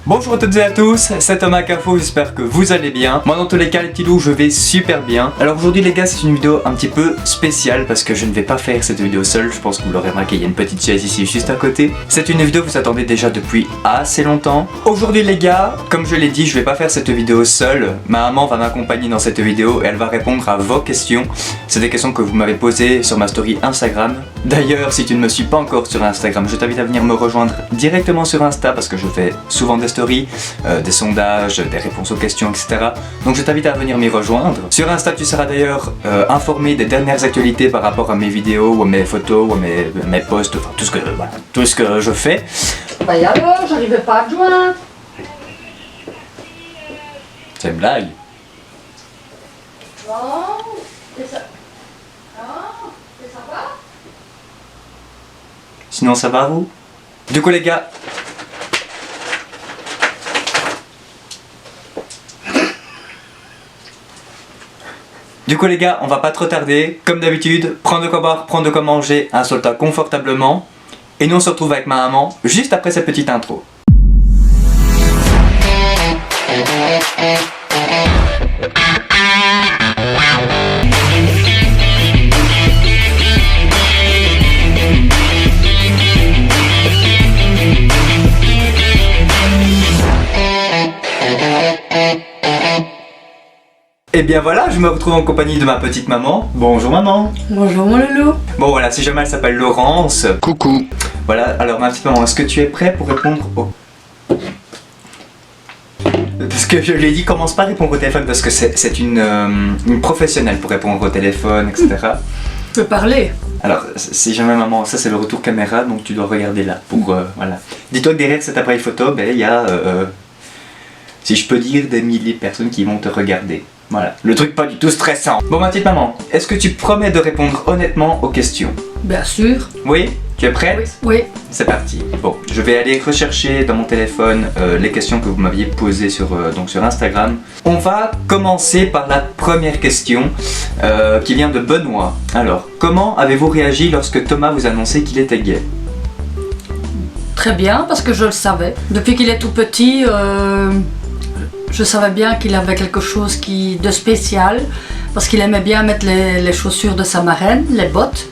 Bonjour à toutes et à tous, c'est Thomas Cafo, j'espère que vous allez bien. Moi dans tous les cas les petits loups, je vais super bien. Alors aujourd'hui les gars, c'est une vidéo un petit peu spéciale parce que je ne vais pas faire cette vidéo seule. Je pense que vous l'aurez remarqué, il y a une petite chaise ici juste à côté. C'est une vidéo que vous attendez déjà depuis assez longtemps. Aujourd'hui les gars, comme je l'ai dit, je vais pas faire cette vidéo seule. Ma maman va m'accompagner dans cette vidéo et elle va répondre à vos questions. C'est des questions que vous m'avez posées sur ma story Instagram. D'ailleurs, si tu ne me suis pas encore sur Instagram, je t'invite à venir me rejoindre directement sur Insta parce que je fais souvent des stories, des sondages, des réponses aux questions, etc. Donc je t'invite à venir m'y rejoindre. Sur Insta, tu seras d'ailleurs informé des dernières actualités par rapport à mes vidéos, ou à mes photos, ou à mes posts, enfin tout ce que je fais. Bah et alors, j'arrivais pas à te joindre. C'est une blague. Non, et ça... Non, et ça va? Sinon ça va vous? Du coup les gars, on va pas trop tarder. Comme d'habitude, prends de quoi boire, prends de quoi manger, installe-toi confortablement. Et nous on se retrouve avec ma maman juste après cette petite intro. Et bien voilà, je me retrouve en compagnie de ma petite maman. Bonjour maman. Bonjour mon loulou. Bon voilà, si jamais elle s'appelle Laurence. Coucou. Voilà, alors ma petite maman, est-ce que tu es prêt pour répondre au... Parce que je lui ai dit, commence pas à répondre au téléphone parce que c'est une professionnelle pour répondre au téléphone, etc. Tu peux parler. Alors, si jamais maman, ça c'est le retour caméra, donc tu dois regarder là pour... voilà. Dis-toi que derrière cet appareil photo, ben il y a... si je peux dire, des milliers de personnes qui vont te regarder. Voilà, le truc pas du tout stressant. Bon ma petite maman, est-ce que tu promets de répondre honnêtement aux questions? Bien sûr. Oui? Tu es prête? Oui. C'est parti. Bon, je vais aller rechercher dans mon téléphone les questions que vous m'aviez posées sur Instagram. On va commencer par la première question qui vient de Benoît. Alors, comment avez-vous réagi lorsque Thomas vous annonçait qu'il était gay? Très bien, parce que je le savais. Depuis qu'il est tout petit, je savais bien qu'il avait quelque chose de spécial, parce qu'il aimait bien mettre les chaussures de sa marraine, les bottes,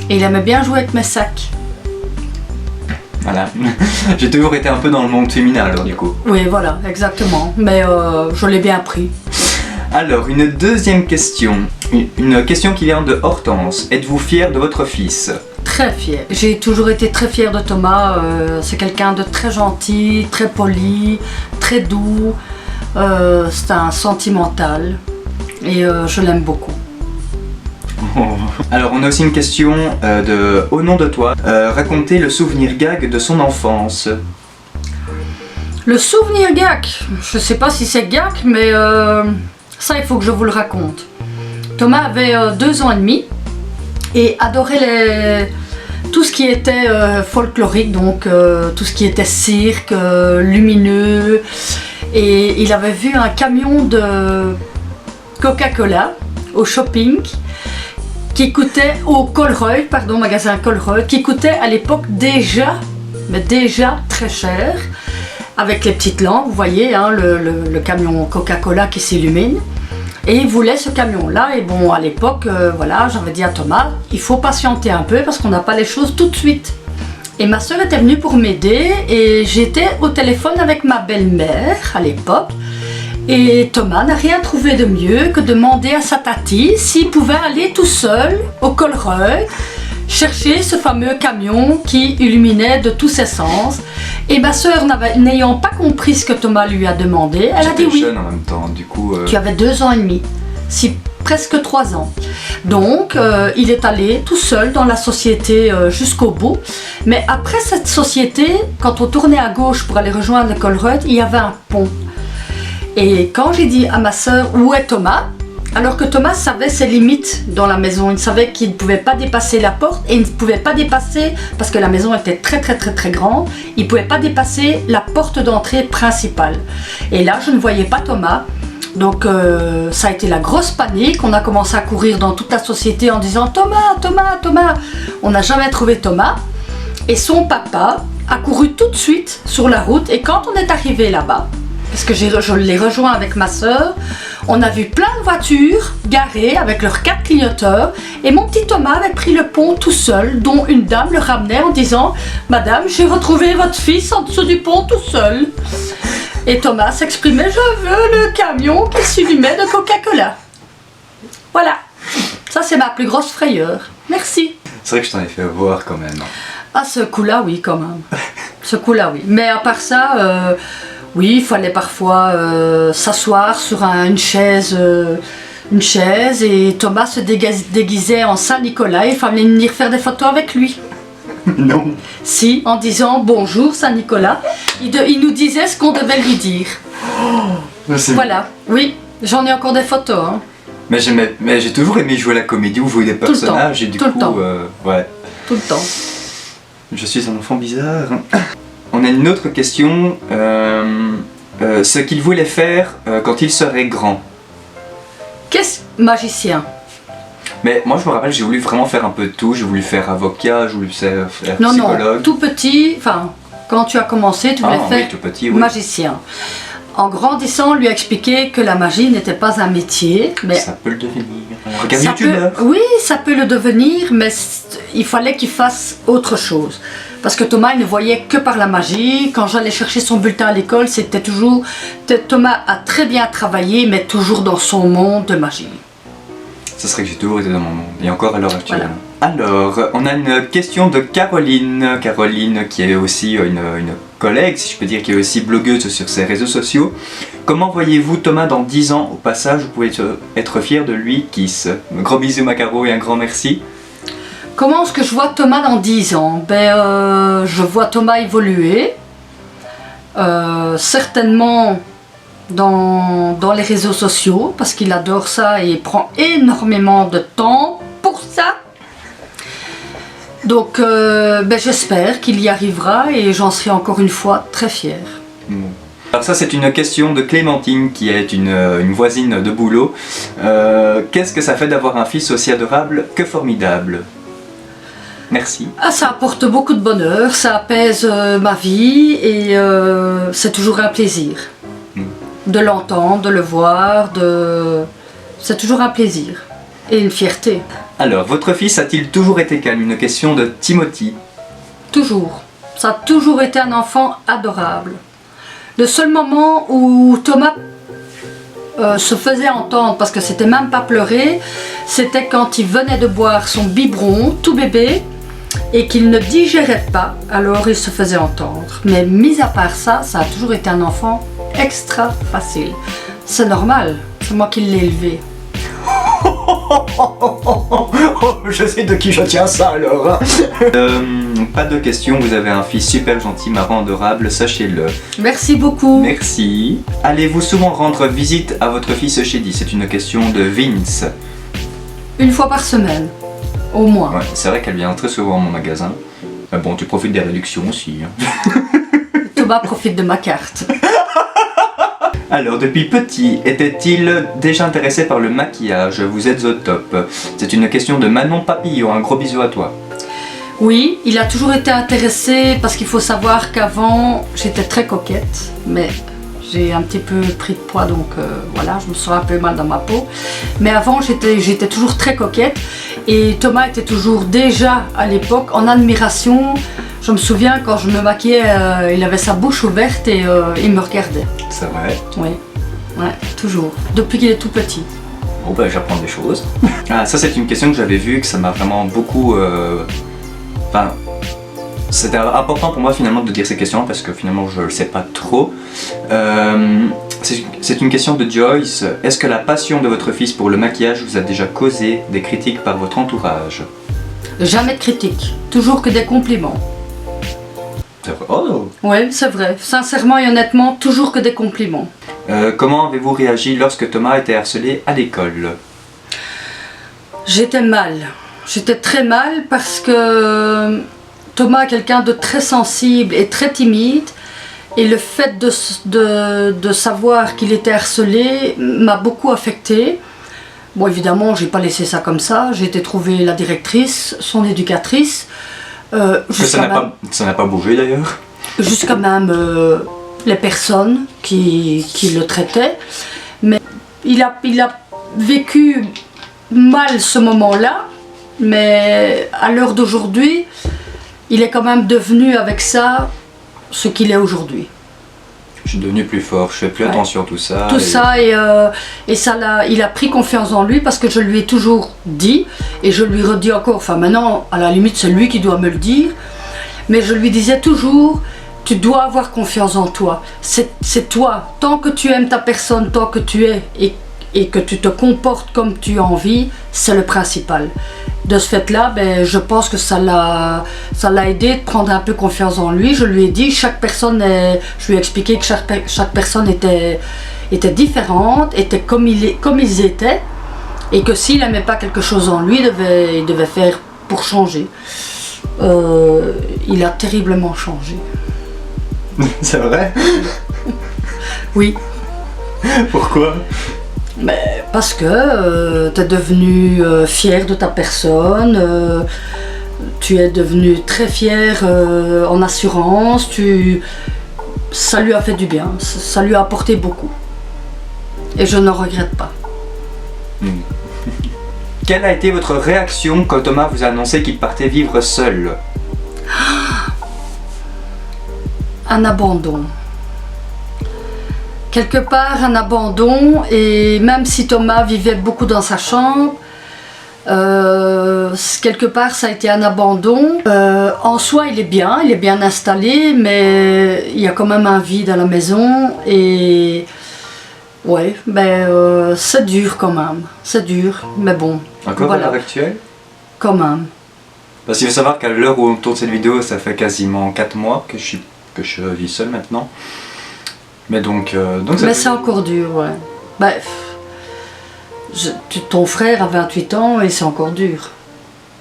et il aimait bien jouer avec mes sacs. Voilà, j'ai toujours été un peu dans le monde féminin alors du coup. Oui, voilà, exactement, mais je l'ai bien pris. Alors, une deuxième question, une question qui vient de Hortense. Êtes-vous fière de votre fils? Très fière. J'ai toujours été très fière de Thomas, c'est quelqu'un de très gentil, très poli, très doux. C'est un sentimental et je l'aime beaucoup. Alors on a aussi une question au nom de toi. Racontez le souvenir gag de son enfance. Le souvenir gag, je sais pas si c'est gag, mais ça il faut que je vous le raconte. Thomas avait 2 ans et demi et adorait tout ce qui était folklorique, donc tout ce qui était cirque, lumineux. Et il avait vu un camion de Coca-Cola au shopping qui coûtait magasin Colreuil, qui coûtait à l'époque déjà très cher, avec les petites lampes, vous voyez, hein, le camion Coca-Cola qui s'illumine. Et il voulait ce camion-là, et bon, à l'époque, voilà, j'avais dit à Thomas, il faut patienter un peu parce qu'on n'a pas les choses tout de suite. Et ma soeur était venue pour m'aider et j'étais au téléphone avec ma belle-mère à l'époque. Et Thomas n'a rien trouvé de mieux que de demander à sa tati s'il pouvait aller tout seul au Colreuil chercher ce fameux camion qui illuminait de tous ses sens. Et ma soeur, n'ayant pas compris ce que Thomas lui a demandé, elle a dit oui. Jeune en même temps, du coup... Tu avais 2 ans et demi. Presque 3 ans. Donc il est allé tout seul dans la société jusqu'au bout. Mais après cette société, quand on tournait à gauche pour aller rejoindre le Colreuil, il y avait un pont. Et quand j'ai dit à ma soeur où est Thomas, alors que Thomas savait ses limites dans la maison, il savait qu'il ne pouvait pas dépasser la porte et il ne pouvait pas dépasser, parce que la maison était très grande, il ne pouvait pas dépasser la porte d'entrée principale. Et là je ne voyais pas Thomas. Donc ça a été la grosse panique, on a commencé à courir dans toute la société en disant Thomas, Thomas, Thomas. On n'a jamais trouvé Thomas et son papa a couru tout de suite sur la route et quand on est arrivé là-bas, parce que je l'ai rejoint avec ma soeur, on a vu plein de voitures garées avec leurs 4 clignoteurs et mon petit Thomas avait pris le pont tout seul, dont une dame le ramenait en disant « Madame, j'ai retrouvé votre fils en dessous du pont tout seul ». Et Thomas s'exprimait « Je veux le camion qui s'illumait de Coca-Cola ». Voilà, ça c'est ma plus grosse frayeur. Merci. C'est vrai que je t'en ai fait voir quand même. Ah, ce coup-là, oui, quand même. Ce coup-là, oui. Mais à part ça, oui, il fallait parfois s'asseoir sur une chaise et Thomas se déguisait en Saint-Nicolas. Il fallait venir faire des photos avec lui. Non. Si, en disant bonjour Saint-Nicolas, il nous disait ce qu'on devait lui dire. Voilà, oui, j'en ai encore des photos. Hein. Mais j'ai toujours aimé jouer la comédie ou jouer des personnages et du coup, ouais. Tout le temps. Je suis un enfant bizarre. On a une autre question. Ce qu'il voulait faire quand il serait grand. Qu'est-ce magicien? Mais moi je me rappelle, j'ai voulu vraiment faire un peu de tout. J'ai voulu faire avocat, j'ai voulu faire non, psychologue. Non, tout petit, enfin, quand tu as commencé, tu voulais faire tout petit, oui. magicien. En grandissant, on lui a expliqué que la magie n'était pas un métier, mais ça peut le devenir. Regarde YouTubeur. Oui, ça peut le devenir, mais il fallait qu'il fasse autre chose. Parce que Thomas, il ne voyait que par la magie. Quand j'allais chercher son bulletin à l'école, c'était toujours... Thomas a très bien travaillé, mais toujours dans son monde de magie. Ça serait que j'ai toujours été dans mon monde, et encore à l'heure actuelle. Voilà. Alors, on a une question de Caroline. Caroline qui est aussi une collègue, si je peux dire, qui est aussi blogueuse sur ses réseaux sociaux. Comment voyez-vous Thomas dans 10 ans? Au passage, vous pouvez être fier de lui, Kiss. Un gros bisou Macaro et un grand merci. Comment est-ce que je vois Thomas dans 10 ans? Je vois Thomas évoluer. Certainement dans les réseaux sociaux, parce qu'il adore ça et il prend énormément de temps pour ça. Donc j'espère qu'il y arrivera et j'en serai encore une fois très fière. Alors ça c'est une question de Clémentine qui est une voisine de boulot. Qu'est-ce que ça fait d'avoir un fils aussi adorable que formidable? Merci. Ah, ça apporte beaucoup de bonheur, ça apaise ma vie et c'est toujours un plaisir. De l'entendre, de le voir, c'est toujours un plaisir et une fierté. Alors, votre fils a-t-il toujours été calme? Une question de Timothy. Toujours. Ça a toujours été un enfant adorable. Le seul moment où Thomas se faisait entendre, parce que c'était même pas pleurer, c'était quand il venait de boire son biberon, tout bébé, et qu'il ne digérait pas, alors il se faisait entendre. Mais mis à part ça, ça a toujours été un enfant extra facile. C'est normal, c'est moi qui l'ai élevé. Je sais de qui je tiens ça alors. Pas de questions, vous avez un fils super gentil, marrant, adorable, sachez-le. Merci beaucoup. Merci. Allez-vous souvent rendre visite à votre fils chez Di? C'est une question de Vince. Une fois par semaine, au moins. Ouais, c'est vrai qu'elle vient très souvent à mon magasin. Bon, tu profites des réductions aussi. Hein. Thomas profite de ma carte. Alors, depuis petit, était-il déjà intéressé par le maquillage? Vous êtes au top. C'est une question de Manon Papillon, un gros bisou à toi. Oui, il a toujours été intéressé parce qu'il faut savoir qu'avant, j'étais très coquette, mais j'ai un petit peu pris de poids, donc voilà, je me sens un peu mal dans ma peau. Mais avant, j'étais toujours très coquette et Thomas était toujours déjà, à l'époque, en admiration. Je me souviens, quand je me maquillais, il avait sa bouche ouverte et il me regardait. C'est vrai? Oui, ouais, toujours, depuis qu'il est tout petit. Bon bah j'apprends des choses. Ah, ça c'est une question que j'avais vue, que ça m'a vraiment beaucoup... Enfin, c'était important pour moi finalement de dire ces questions parce que finalement je le sais pas trop. C'est une question de Joyce. Est-ce que la passion de votre fils pour le maquillage vous a déjà causé des critiques par votre entourage? Jamais de critiques, toujours que des compliments. C'est vrai? Oh. Oui, c'est vrai. Sincèrement et honnêtement, toujours que des compliments. Comment avez-vous réagi lorsque Thomas était harcelé à l'école? J'étais mal. J'étais très mal parce que Thomas est quelqu'un de très sensible et très timide. Et le fait de savoir qu'il était harcelé m'a beaucoup affectée. Bon, évidemment, j'ai pas laissé ça comme ça. J'ai été trouver la directrice, son éducatrice. Ça n'a pas bougé d'ailleurs. Jusqu'à même les personnes qui le traitaient. Mais il a vécu mal ce moment-là, mais à l'heure d'aujourd'hui, il est quand même devenu avec ça ce qu'il est aujourd'hui. Je suis devenu plus fort, je fais plus attention à tout ça. Et ça il a pris confiance en lui parce que je lui ai toujours dit, et je lui redis encore, enfin maintenant à la limite c'est lui qui doit me le dire, mais je lui disais toujours, tu dois avoir confiance en toi, c'est toi, tant que tu aimes ta personne, tant que tu es et que tu te comportes comme tu as envie, c'est le principal. De ce fait-là, ben, je pense que ça l'a aidé de prendre un peu confiance en lui. Je lui ai dit, je lui ai expliqué que chaque personne était différente, était comme ils étaient, et que s'il n'aimait pas quelque chose en lui, il devait faire pour changer. Il a terriblement changé. C'est vrai? Oui. Pourquoi? Mais parce que tu es devenu fier de ta personne, tu es devenu très fier en assurance, ça lui a fait du bien, ça lui a apporté beaucoup. Et je n'en regrette pas. Quelle a été votre réaction quand Thomas vous a annoncé qu'il partait vivre seul? Un abandon. Quelque part un abandon, et même si Thomas vivait beaucoup dans sa chambre, quelque part ça a été un abandon. En soi il est bien installé, mais il y a quand même un vide à la maison, et ouais, ben c'est dur quand même, c'est dur, mais bon. Encore voilà. À l'heure actuelle? Quand même. Parce qu'il faut savoir qu'à l'heure où on tourne cette vidéo, ça fait quasiment 4 mois que je vis seul maintenant. Mais donc mais c'est encore dur, ouais. Bref, ton frère a 28 ans et c'est encore dur.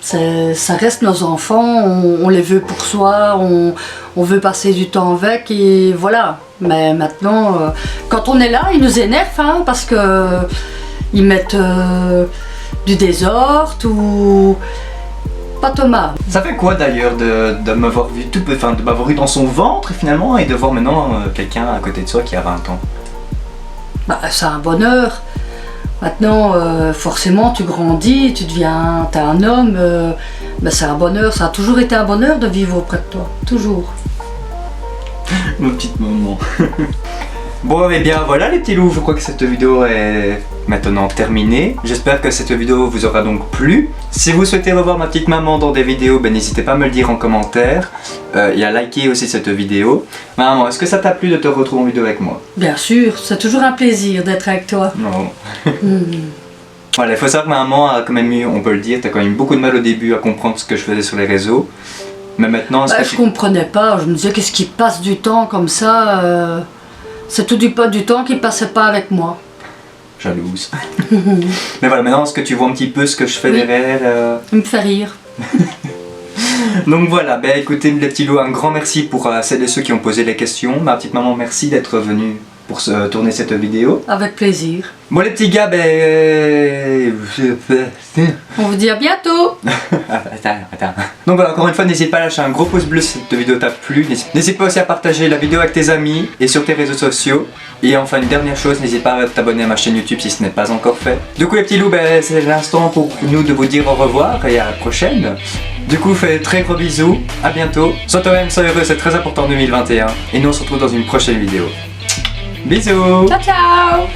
Ça reste nos enfants, on les veut pour soi, on veut passer du temps avec, et voilà. Mais maintenant, quand on est là, ils nous énervent, hein, parce que ils mettent du désordre ou... Pas Thomas. Ça fait quoi d'ailleurs de m'avoir vu de m'avoir vu dans son ventre finalement, et de voir maintenant quelqu'un à côté de soi qui a 20 ans? Bah, c'est un bonheur. Maintenant, forcément, tu grandis, t'es un homme. Bah, c'est un bonheur, ça a toujours été un bonheur de vivre auprès de toi, toujours. Mon petit moment. Bon, et bien voilà les petits loups, je crois que cette vidéo est maintenant terminée. J'espère que cette vidéo vous aura donc plu. Si vous souhaitez revoir ma petite maman dans des vidéos, ben n'hésitez pas à me le dire en commentaire et à liker aussi cette vidéo. Maman, est-ce que ça t'a plu de te retrouver en vidéo avec moi? Bien sûr, c'est toujours un plaisir d'être avec toi. Non. Voilà, il faut savoir que maman a quand même eu, on peut le dire, t'as quand même eu beaucoup de mal au début à comprendre ce que je faisais sur les réseaux. Mais maintenant... Bah, je comprenais pas, je me disais qu'est-ce qui passe du temps comme ça, c'est tout du temps qui passait pas avec moi. Jalouse. Mais voilà, maintenant est-ce que tu vois un petit peu ce que je fais derrière Il me fait rire. Donc voilà, ben écoutez les petits loups, un grand merci pour celles et ceux qui ont posé les questions. Ma petite maman, merci d'être venue pour tourner cette vidéo. Avec plaisir. Bon les petits gars, ben... On vous dit à bientôt. Attends. Donc voilà, encore une fois, n'hésite pas à lâcher un gros pouce bleu si cette vidéo t'a plu. N'hésite pas aussi à partager la vidéo avec tes amis et sur tes réseaux sociaux. Et enfin une dernière chose, n'hésite pas à t'abonner à ma chaîne YouTube si ce n'est pas encore fait. Du coup les petits loups, ben, c'est l'instant pour nous de vous dire au revoir et à la prochaine. Du coup, fais très gros bisous, à bientôt. Sois toi-même, sois heureux, c'est très important en 2021. Et nous on se retrouve dans une prochaine vidéo. Bisous. Ciao ciao.